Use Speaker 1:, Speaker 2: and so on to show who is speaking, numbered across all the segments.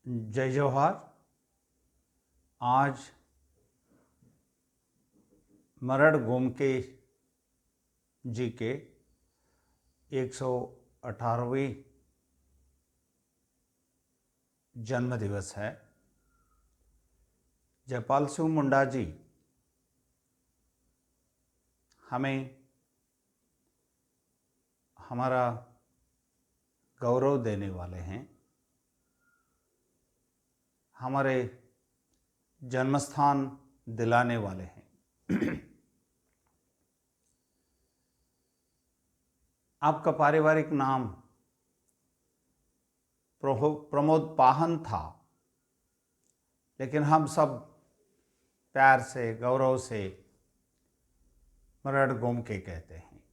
Speaker 1: जय जवाहर। आज मरड़ गोमके जी के 118वीं जन्म दिवस है। जयपाल सिंह मुंडा जी हमें हमारा गौरव देने वाले हैं। हमारे जन्मस्थान दिलाने वाले हैं। आपका पारिवारिक नाम प्रमोद पाहन था, लेकिन हम सब प्यार से गौरव से मरड़ गोमके कहते हैं।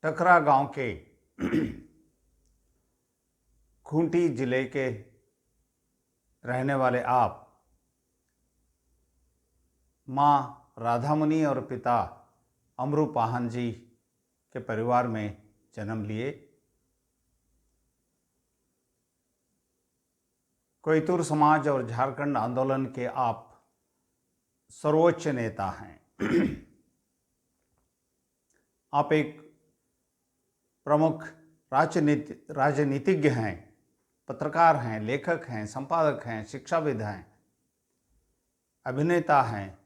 Speaker 1: टकरा गांव के खूंटी जिले के रहने वाले आप माँ राधामुनि और पिता अमरू पाहन जी के परिवार में जन्म लिए। कोयतुर समाज और झारखंड आंदोलन के आप सर्वोच्च नेता हैं। आप एक प्रमुख राजनीतिज्ञ हैं, पत्रकार हैं, लेखक हैं, संपादक हैं, शिक्षाविद हैं, अभिनेता हैं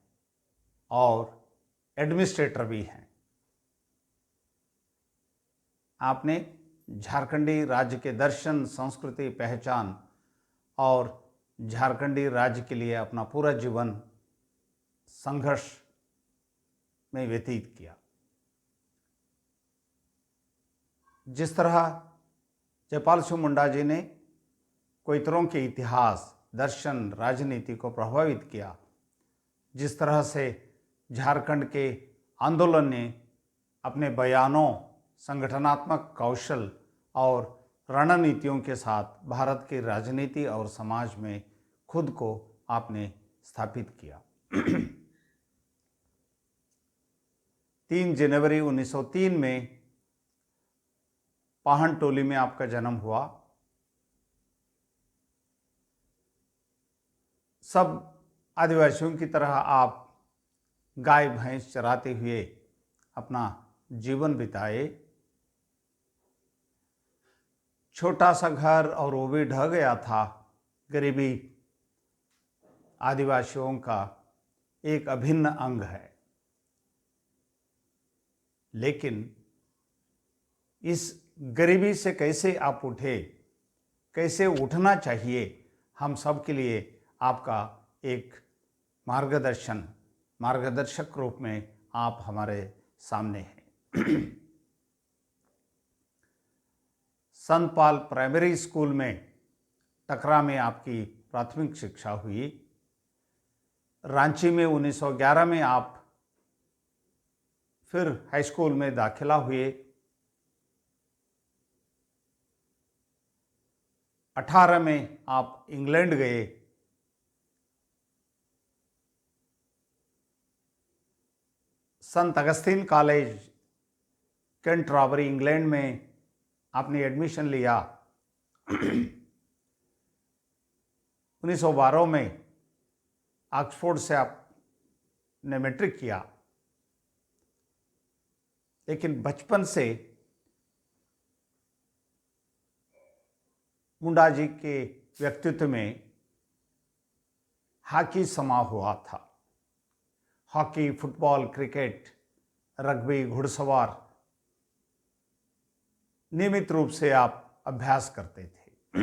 Speaker 1: और एडमिनिस्ट्रेटर भी हैं। आपने झारखंडी राज्य के दर्शन, संस्कृति, पहचान और झारखंडी राज्य के लिए अपना पूरा जीवन संघर्ष में व्यतीत किया। जिस तरह जयपाल सिंह मुंडा जी ने कोयतरों के इतिहास, दर्शन, राजनीति को प्रभावित किया, जिस तरह से झारखंड के आंदोलन ने अपने बयानों, संगठनात्मक कौशल और रणनीतियों के साथ भारत की राजनीति और समाज में खुद को आपने स्थापित किया। 3 जनवरी 1903 में पाहन टोली में आपका जन्म हुआ। सब आदिवासियों की तरह आप गाय भैंस चराते हुए अपना जीवन बिताए। छोटा सा घर और वो भी ढह गया था। गरीबी आदिवासियों का एक अभिन्न अंग है, लेकिन इस गरीबी से कैसे आप उठे, कैसे उठना चाहिए, हम सब के लिए आपका एक मार्गदर्शक रूप में आप हमारे सामने हैं। संत पाल प्राइमरी स्कूल में टकरा में आपकी प्राथमिक शिक्षा हुई। रांची में 1911 में आप फिर हाई स्कूल में दाखिला हुए। 18 में आप इंग्लैंड गए। संत अगस्तीन कॉलेज कैंटरबरी इंग्लैंड में आपने एडमिशन लिया। 1912 में ऑक्सफोर्ड से आपने मैट्रिक किया, लेकिन बचपन से मुंडा जी के व्यक्तित्व में हॉकी समा हुआ था। हॉकी, फुटबॉल, क्रिकेट, रग्बी, घुड़सवार नियमित रूप से आप अभ्यास करते थे।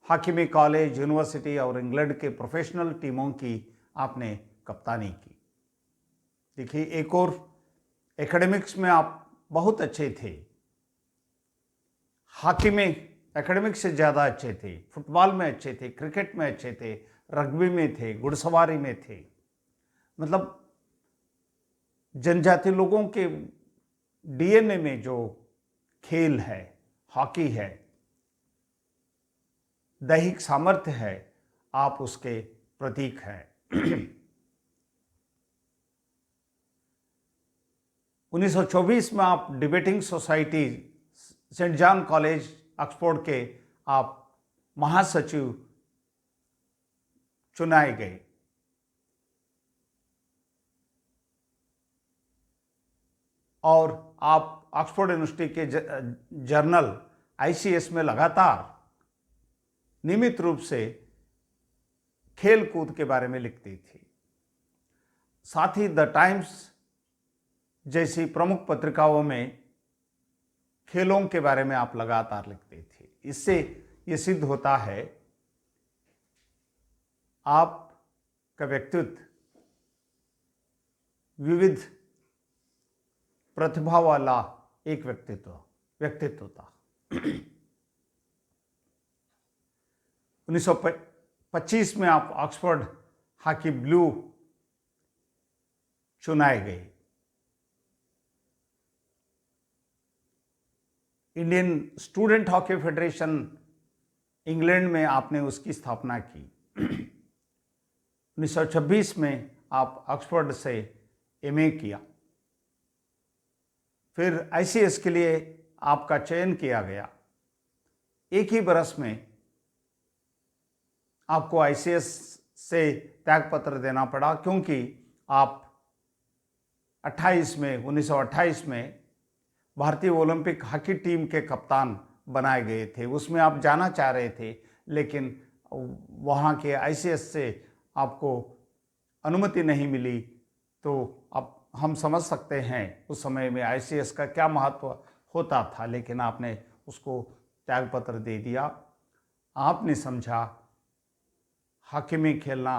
Speaker 1: हॉकी में कॉलेज, यूनिवर्सिटी और इंग्लैंड के प्रोफेशनल टीमों की आपने कप्तानी की। देखिए, एक और एकेडमिक्स में आप बहुत अच्छे थे। हॉकी में एकेडमिक्स से ज़्यादा अच्छे थे, फुटबॉल में अच्छे थे, क्रिकेट में अच्छे थे, रग्बी में थे, घुड़सवारी में थे। मतलब जनजाति लोगों के डीएनए में जो खेल है, हॉकी है, दैहिक सामर्थ्य है, आप उसके प्रतीक हैं। 1924 में आप debating society saint John college Oxford के आप महासचिव चुनाए गए। और आप ऑक्सफोर्ड यूनिवर्सिटी के जर्नल ICS में लगातार नियमित रूप से खेल कूद के बारे में लिखती थी। साथ ही द टाइम्स जैसी प्रमुख पत्रिकाओं में खेलों के बारे में आप लगातार लिखते थे। इससे ये सिद्ध होता है आपका व्यक्तित्व विविध प्रतिभा वाला एक व्यक्तित्व था। 1925 में आप ऑक्सफोर्ड हॉकी ब्लू चुनाए गए। Indian student hockey federation England में आपने उसकी स्थापना की। 1926 में आप ऑक्सफोर्ड से MA किया। फिर ICS के लिए आपका चयन किया गया। एक ही बरस में आपको ICS से त्यागपत्र देना पड़ा, क्योंकि आप 1928 में भारतीय ओलंपिक हॉकी टीम के कप्तान बनाए गए थे। उसमें आप जाना चाह रहे थे, लेकिन वहाँ के ICS से आपको अनुमति नहीं मिली। तो अब हम समझ सकते हैं उस समय में ICS का क्या महत्व होता था, लेकिन आपने उसको त्यागपत्र दे दिया। आपने समझा हॉकी में खेलना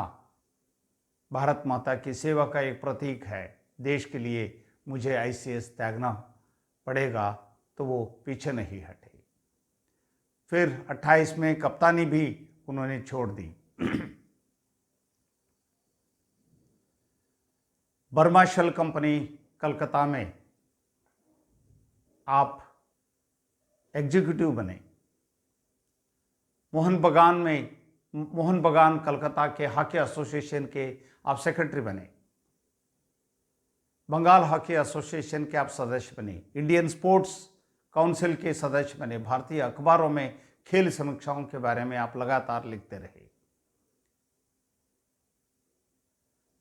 Speaker 1: भारत माता की सेवा का एक प्रतीक है, देश के लिए मुझे ICS त्यागना पड़ेगा, तो वो पीछे नहीं हटे। फिर 28 में कप्तानी भी उन्होंने छोड़ दी। बर्मा शेल कंपनी कलकत्ता में आप एग्जीक्यूटिव बने। मोहन बगान कलकत्ता के हॉकी एसोसिएशन के आप सेक्रेटरी बने। बंगाल हॉकी एसोसिएशन के आप सदस्य बने। इंडियन स्पोर्ट्स काउंसिल के सदस्य बने। भारतीय अखबारों में खेल समीक्षाओं के बारे में आप लगातार लिखते रहे।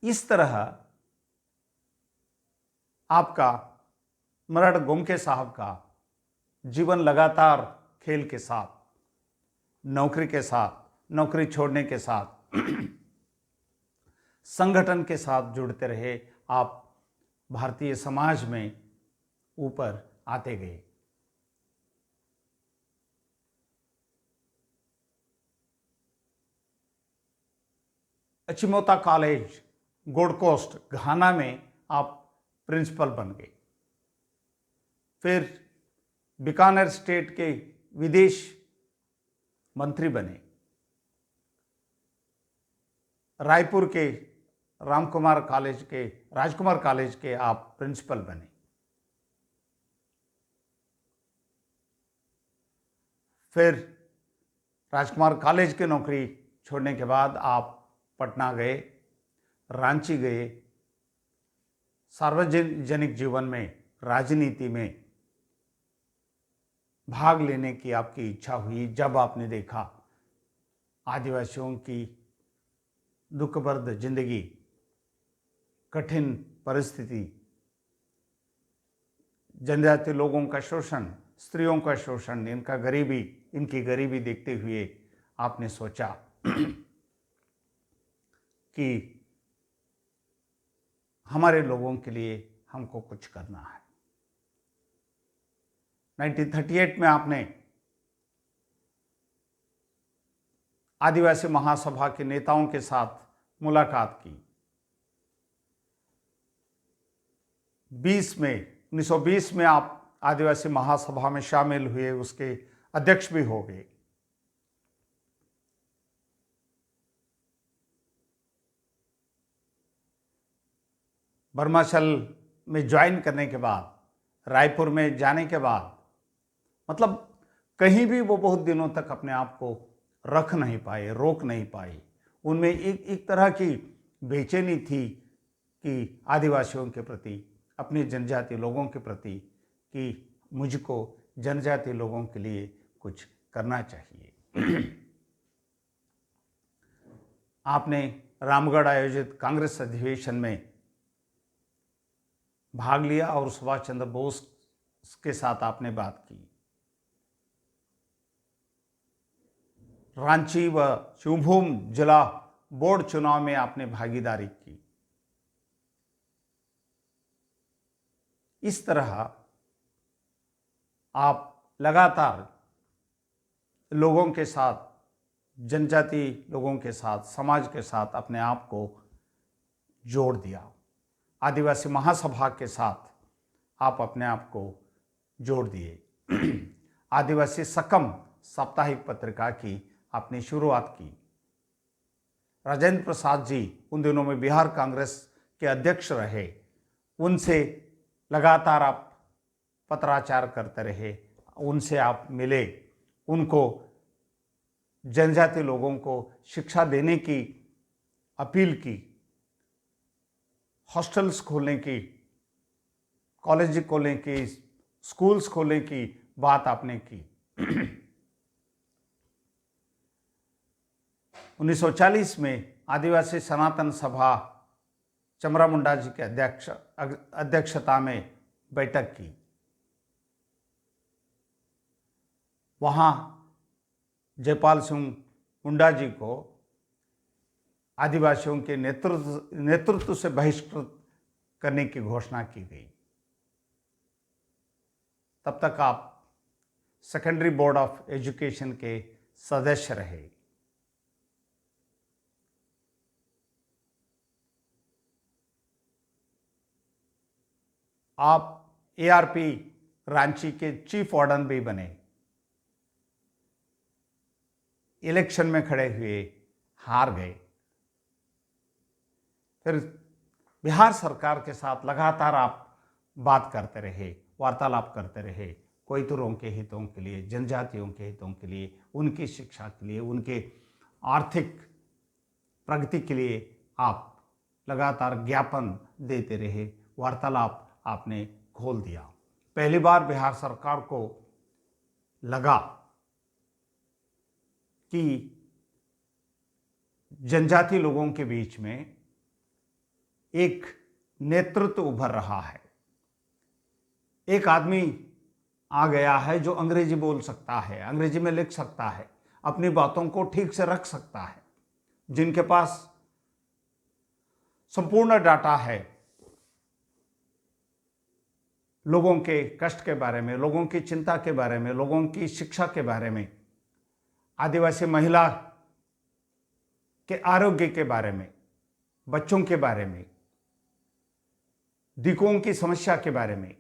Speaker 1: इस तरह आपका मरड़ गोमके साहब का जीवन लगातार खेल के साथ, नौकरी के साथ, नौकरी छोड़ने के साथ, संगठन के साथ जुड़ते रहे। आप भारतीय समाज में ऊपर आते गए। अचिमोता कॉलेज गोल्ड कोस्ट घाना में आप प्रिंसिपल बन गए। फिर बीकानेर स्टेट के विदेश मंत्री बने। रायपुर के राजकुमार कॉलेज के आप प्रिंसिपल बने। फिर राजकुमार कॉलेज की नौकरी छोड़ने के बाद आप पटना गए, रांची गए। सार्वजनिक जीवन में, राजनीति में भाग लेने की आपकी इच्छा हुई जब आपने देखा आदिवासियों की दुखभर्द जिंदगी, कठिन परिस्थिति, जनजातीय लोगों का शोषण, स्त्रियों का शोषण, इनकी गरीबी देखते हुए आपने सोचा कि हमारे लोगों के लिए हमको कुछ करना है। 1938 में आपने आदिवासी महासभा के नेताओं के साथ मुलाकात की। 1920 में आप आदिवासी महासभा में शामिल हुए, उसके अध्यक्ष भी हो गए। बर्मा शेल में ज्वाइन करने के बाद, रायपुर में जाने के बाद, मतलब कहीं भी वो बहुत दिनों तक अपने आप को रख नहीं पाए, रोक नहीं पाए। उनमें एक तरह की बेचैनी थी कि आदिवासियों के प्रति, अपने जनजातीय लोगों के प्रति, कि मुझको जनजाति लोगों के लिए कुछ करना चाहिए। आपने रामगढ़ आयोजित कांग्रेस अधिवेशन में भाग लिया और सुभाष चंद्र बोस के साथ आपने बात की। रांची व शिवभूम जिला बोर्ड चुनाव में आपने भागीदारी की। इस तरह आप लगातार लोगों के साथ, जनजाति लोगों के साथ, समाज के साथ अपने आप को जोड़ दिया। आदिवासी महासभा के साथ आप अपने आप को जोड़ दिए। आदिवासी सकम साप्ताहिक पत्रिका की आपने शुरुआत की। राजेंद्र प्रसाद जी उन दिनों में बिहार कांग्रेस के अध्यक्ष रहे, उनसे लगातार आप पत्राचार करते रहे, उनसे आप मिले, उनको जनजाति लोगों को शिक्षा देने की अपील की, हॉस्टल्स खोलने की, कॉलेज खोलने की, स्कूल्स खोलने की बात आपने की। 1940 में आदिवासी सनातन सभा चमरा मुंडा जी के अध्यक्षता में बैठक की। वहाँ जयपाल सिंह मुंडा जी को आदिवासियों के नेतृत्व से बहिष्कृत करने की घोषणा की गई। तब तक आप सेकेंडरी बोर्ड ऑफ एजुकेशन के सदस्य रहे। आप एआरपी रांची के चीफ वार्डन भी बने। इलेक्शन में खड़े हुए, हार गए। फिर बिहार सरकार के साथ लगातार आप बात करते रहे, वार्तालाप करते रहे, कोइतुरों के हितों के लिए, जनजातियों के हितों के लिए, उनकी शिक्षा के लिए, उनके आर्थिक प्रगति के लिए आप लगातार ज्ञापन देते रहे, वार्तालाप आपने खोल दिया। पहली बार बिहार सरकार को लगा कि जनजाति लोगों के बीच में एक नेतृत्व उभर रहा है, एक आदमी आ गया है जो अंग्रेजी बोल सकता है, अंग्रेजी में लिख सकता है, अपनी बातों को ठीक से रख सकता है, जिनके पास संपूर्ण डाटा है लोगों के कष्ट के बारे में, लोगों की चिंता के बारे में, लोगों की शिक्षा के बारे में, आदिवासी महिला के आरोग्य के बारे में, बच्चों के बारे में, दिकों की समस्या के बारे में,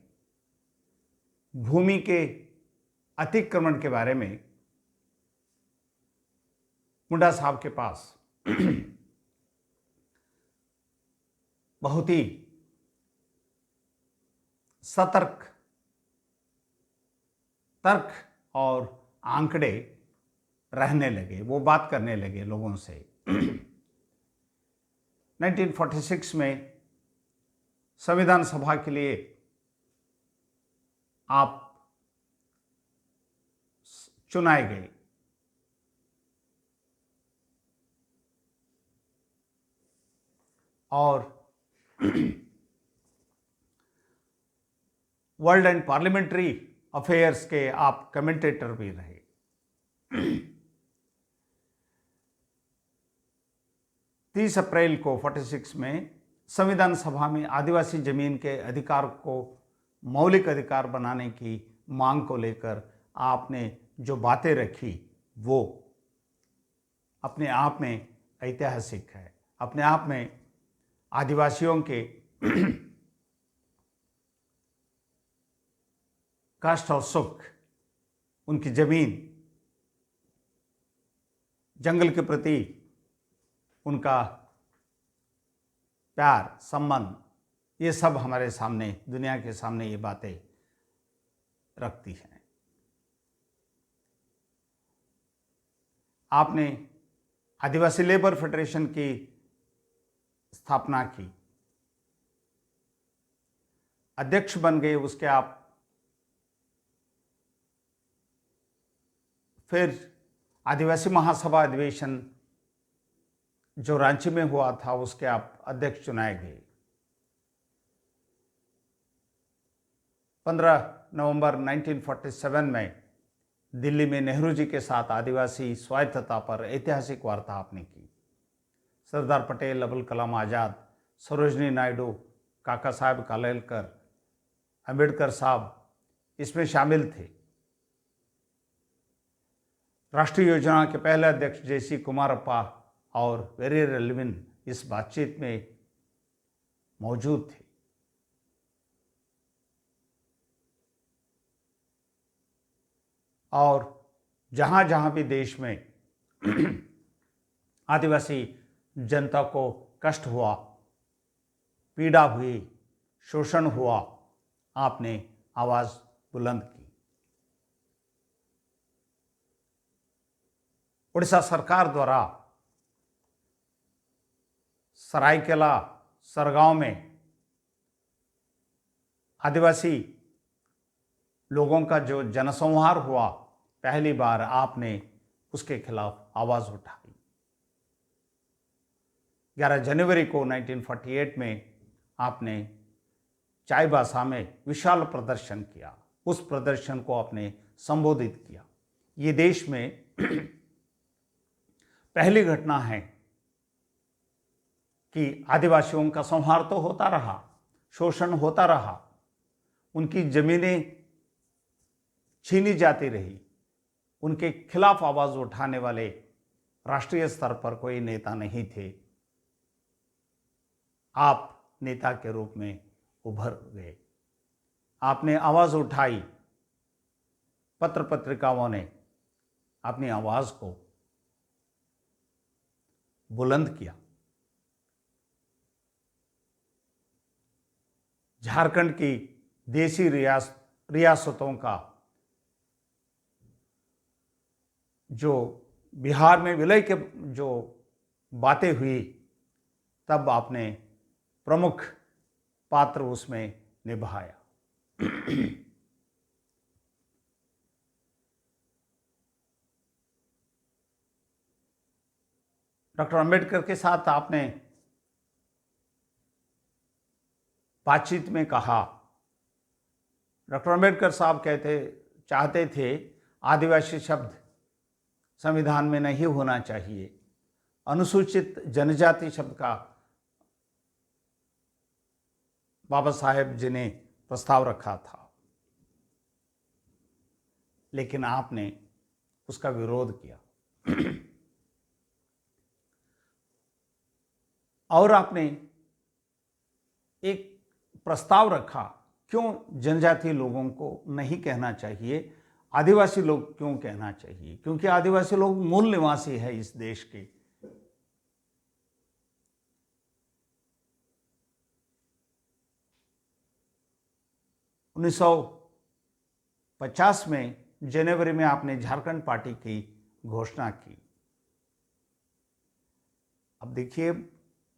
Speaker 1: भूमि के अतिक्रमण के बारे में मुंडा साहब के पास बहुत ही सतर्क तर्क और आंकड़े रहने लगे। वो बात करने लगे लोगों से। 1946 में संविधान सभा के लिए आप चुनाए गए। और वर्ल्ड एंड पार्लियामेंट्री अफेयर्स के आप कमेंटेटर भी रहे। 30 अप्रैल को 46 में संविधान सभा में आदिवासी जमीन के अधिकार को मौलिक अधिकार बनाने की मांग को लेकर आपने जो बातें रखी वो अपने आप में ऐतिहासिक है, अपने आप में आदिवासियों के कष्ट और सुख, उनकी जमीन, जंगल के प्रति उनका प्यार, संबंध, ये सब हमारे सामने, दुनिया के सामने ये बातें रखती हैं। आपने आदिवासी लेबर फेडरेशन की स्थापना की, अध्यक्ष बन गए, उसके आप फिर आदिवासी महासभा अधिवेशन जो रांची में हुआ था उसके आप अध्यक्ष चुनाए गए। 15 नवंबर 1947 में दिल्ली में नेहरू जी के साथ आदिवासी स्वायत्तता पर ऐतिहासिक वार्ता आपने की। सरदार पटेल, अबुल कलाम आज़ाद, सरोजनी नायडू, काका साहब कालेलकर, अंबेडकर साहब इसमें शामिल थे। राष्ट्रीय योजना के पहले अध्यक्ष जेसी कुमारप्पा और वेरी रेलविन इस बातचीत में मौजूद थे। और जहां जहां भी देश में आदिवासी जनता को कष्ट हुआ, पीड़ा हुई, शोषण हुआ, आपने आवाज बुलंद की। उड़ीसा सरकार द्वारा सरायकेला सरगांव में आदिवासी लोगों का जो जनसंहार हुआ, पहली बार आपने उसके खिलाफ आवाज उठाई। 11 जनवरी को 1948 में आपने चाईबासा में विशाल प्रदर्शन किया। उस प्रदर्शन को आपने संबोधित किया। ये देश में पहली घटना है कि आदिवासियों का संहार तो होता रहा, शोषण होता रहा, उनकी जमीनें छीनी जाती रही, उनके खिलाफ आवाज उठाने वाले राष्ट्रीय स्तर पर कोई नेता नहीं थे। आप नेता के रूप में उभर गए, आपने आवाज उठाई, पत्र पत्रिकाओं ने अपनी आवाज को बुलंद किया। झारखंड की देशी रियासतों का जो बिहार में विलय के जो बातें हुई, तब आपने प्रमुख पात्र उसमें निभाया। डॉक्टर अंबेडकर के साथ आपने बातचीत में कहा, डॉक्टर अंबेडकर साहब चाहते थे आदिवासी शब्द संविधान में नहीं होना चाहिए, अनुसूचित जनजाति शब्द का बाबा साहेब जी ने प्रस्ताव रखा था, लेकिन आपने उसका विरोध किया। और आपने एक प्रस्ताव रखा, क्यों जनजातीय लोगों को नहीं कहना चाहिए, आदिवासी लोग क्यों कहना चाहिए? क्योंकि आदिवासी लोग मूल निवासी है इस देश के। उन्नीस 1950 में जनवरी में आपने झारखंड पार्टी की घोषणा की। अब देखिए,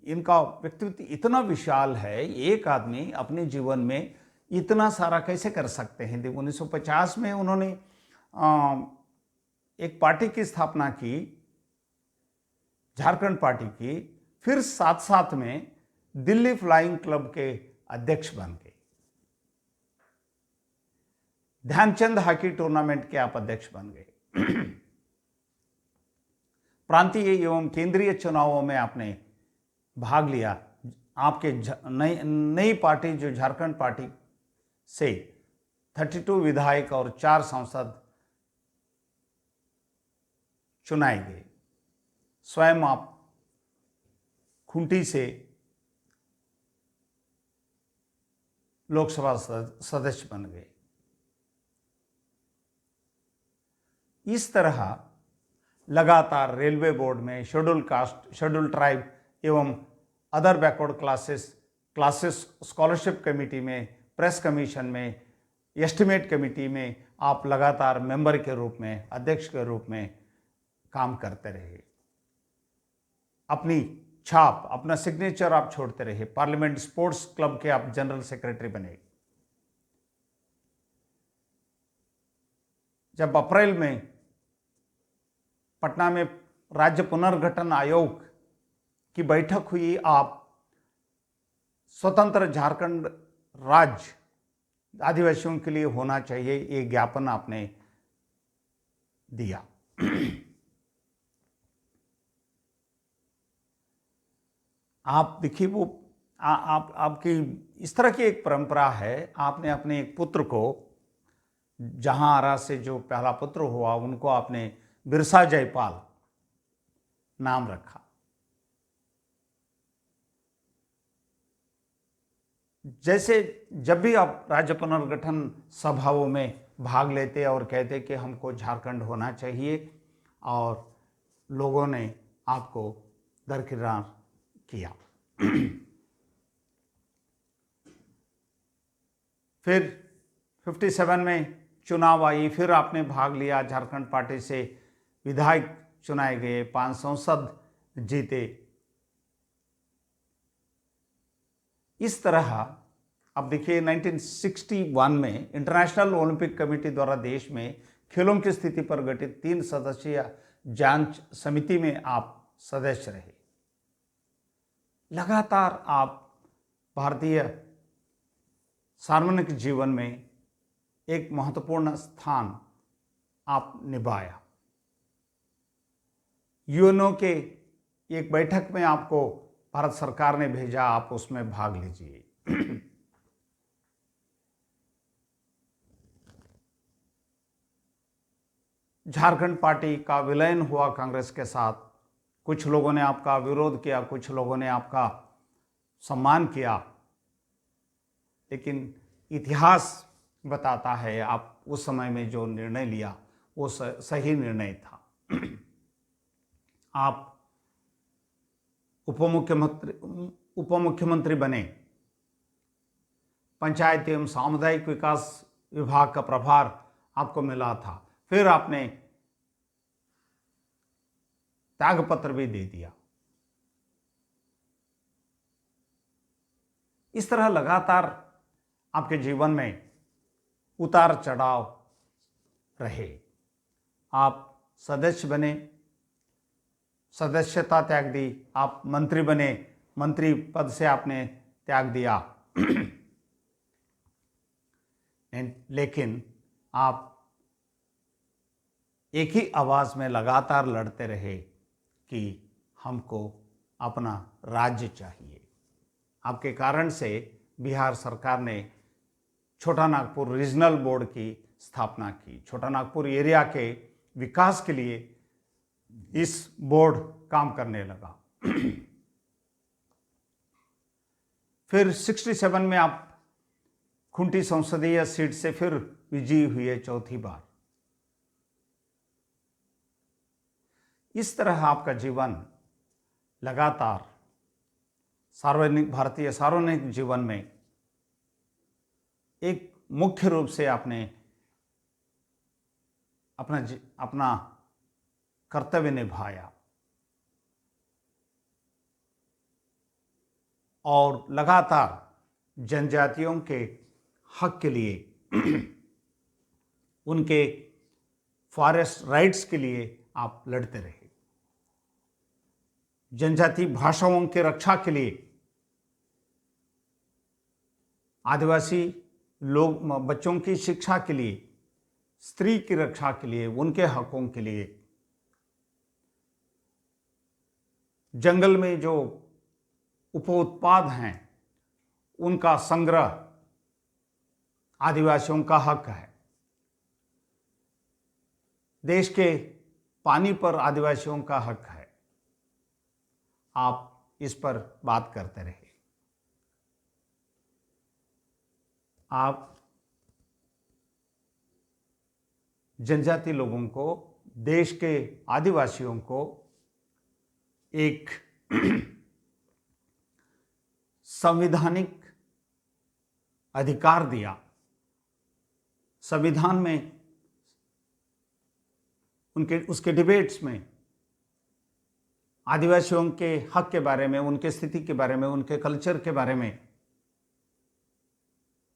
Speaker 1: इनका व्यक्तित्व इतना विशाल है, एक आदमी अपने जीवन में इतना सारा कैसे कर सकते हैं। 1950 में उन्होंने एक पार्टी की स्थापना की, झारखंड पार्टी की, फिर साथ साथ में दिल्ली फ्लाइंग क्लब के अध्यक्ष बन गए। ध्यानचंद हॉकी टूर्नामेंट के आप अध्यक्ष बन गए। प्रांतीय एवं केंद्रीय चुनावों में आपने भाग लिया। आपके नई पार्टी जो झारखंड पार्टी से 32 विधायक और 4 सांसद चुनाए गए। स्वयं आप खूंटी से लोकसभा सदस्य बन गए। इस तरह लगातार रेलवे बोर्ड में शेड्यूल कास्ट, शेड्यूल ट्राइब एवं other backward classes scholarship committee में, प्रेस कमीशन में, एस्टिमेट कमेटी में आप लगातार मेंबर के रूप में, अध्यक्ष के रूप में काम करते रहे। अपनी छाप, अपना सिग्नेचर आप छोड़ते रहे। पार्लियामेंट स्पोर्ट्स क्लब के आप जनरल सेक्रेटरी बने। जब अप्रैल में पटना में राज्य पुनर्गठन आयोग की बैठक हुई। आप स्वतंत्र झारखंड राज्य आदिवासियों के लिए होना चाहिए, ये ज्ञापन आपने दिया। आप देखिए वो आपकी इस तरह की एक परंपरा है। आपने अपने एक पुत्र को, जहां आरा से जो पहला पुत्र हुआ, उनको आपने बिरसा जयपाल नाम रखा। जैसे जब भी आप राज्य पुनर्गठन सभाओं में भाग लेते और कहते कि हमको झारखंड होना चाहिए, और लोगों ने आपको दरकिनार किया। फिर 57 में चुनाव आई, फिर आपने भाग लिया, झारखंड पार्टी से विधायक चुनाए गए, 5 संसद जीते। इस तरह अब देखिए 1961 में इंटरनेशनल ओलंपिक कमेटी द्वारा देश में खेलों की स्थिति पर गठित 3 सदस्यीय जांच समिति में आप सदस्य रहे। लगातार आप भारतीय सार्वजनिक जीवन में एक महत्वपूर्ण स्थान आप निभाया। यूएनओ के एक बैठक में आपको भारत सरकार ने भेजा, आप उसमें भाग लीजिए। झारखंड पार्टी का विलयन हुआ कांग्रेस के साथ। कुछ लोगों ने आपका विरोध किया, कुछ लोगों ने आपका सम्मान किया, लेकिन इतिहास बताता है आप उस समय में जो निर्णय लिया वो सही निर्णय था। आप उपमुख्यमंत्री बने, पंचायत एवं सामुदायिक विकास विभाग का प्रभार आपको मिला था, फिर आपने त्यागपत्र भी दे दिया। इस तरह लगातार आपके जीवन में उतार चढ़ाव रहे। आप सदस्य बने, सदस्यता त्याग दी, आप मंत्री बने, मंत्री पद से आपने त्याग दिया। लेकिन आप एक ही आवाज में लगातार लड़ते रहे कि हमको अपना राज्य चाहिए। आपके कारण से बिहार सरकार ने छोटा नागपुर रीजनल बोर्ड की स्थापना की। छोटा नागपुर एरिया के विकास के लिए इस बोर्ड काम करने लगा। फिर 67 में आप खुंटी संसदीय सीट से फिर विजयी हुए चौथी बार। इस तरह आपका जीवन लगातार भारतीय सार्वजनिक जीवन में एक मुख्य रूप से आपने अपना कर्तव्य निभाया और लगातार जनजातियों के हक के लिए, उनके फॉरेस्ट राइट्स के लिए आप लड़ते रहे। जनजाति भाषाओं की रक्षा के लिए, आदिवासी लोग बच्चों की शिक्षा के लिए, स्त्री की रक्षा के लिए, उनके हकों के लिए, जंगल में जो उपोत्पाद हैं उनका संग्रह आदिवासियों का हक है। देश के पानी पर आदिवासियों का हक है। आप इस पर बात करते रहे। आप जनजाति लोगों को, देश के आदिवासियों को एक संवैधानिक अधिकार दिया। संविधान में उसके डिबेट्स में आदिवासियों के हक के बारे में, उनके स्थिति के बारे में, उनके कल्चर के बारे में,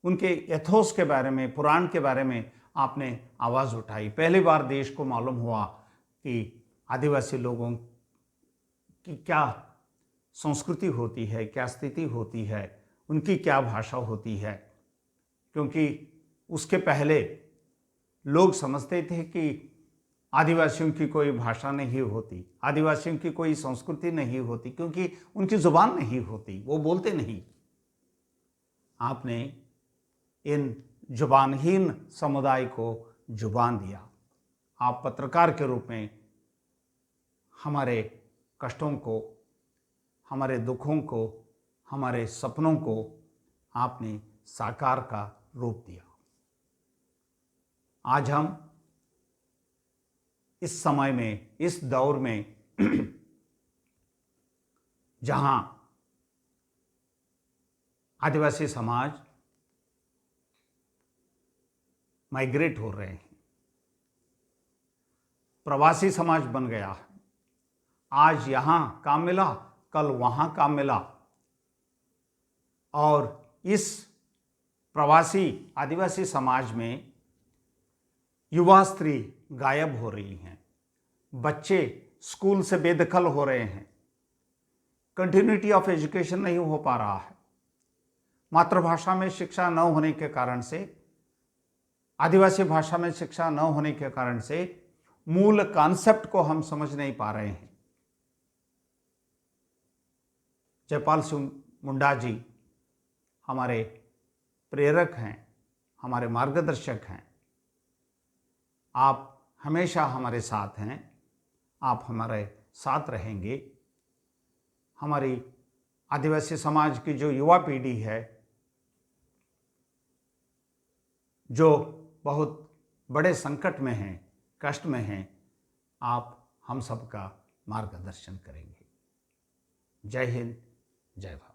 Speaker 1: उनके एथोस के बारे में, पुराण के बारे में आपने आवाज उठाई। पहली बार देश को मालूम हुआ कि आदिवासी लोगों की क्या संस्कृति होती है, क्या स्थिति होती है, उनकी क्या भाषा होती है। क्योंकि उसके पहले लोग समझते थे कि आदिवासियों की कोई भाषा नहीं होती, आदिवासियों की कोई संस्कृति नहीं होती, क्योंकि उनकी जुबान नहीं होती, वो बोलते नहीं। आपने इन जुबानहीन समुदाय को जुबान दिया। आप पत्रकार के रूप में हमारे कष्टों को, हमारे दुखों को, हमारे सपनों को आपने साकार का रूप दिया। आज हम इस समय में, इस दौर में जहां आदिवासी समाज माइग्रेट हो रहे हैं, प्रवासी समाज बन गया है, आज यहां काम मिला, कल वहां काम मिला, और इस प्रवासी आदिवासी समाज में युवा स्त्री गायब हो रही हैं, बच्चे स्कूल से बेदखल हो रहे हैं, कंटिन्यूटी ऑफ एजुकेशन नहीं हो पा रहा है। मातृभाषा में शिक्षा न होने के कारण से, आदिवासी भाषा में शिक्षा न होने के कारण से मूल कॉन्सेप्ट को हम समझ नहीं पा रहे हैं। जयपाल सिंह मुंडा जी हमारे प्रेरक हैं, हमारे मार्गदर्शक हैं। आप हमेशा हमारे साथ हैं, आप हमारे साथ रहेंगे। हमारी आदिवासी समाज की जो युवा पीढ़ी है, जो बहुत बड़े संकट में हैं, कष्ट में हैं, आप हम सबका मार्गदर्शन करेंगे। जय हिंद, जय भारत।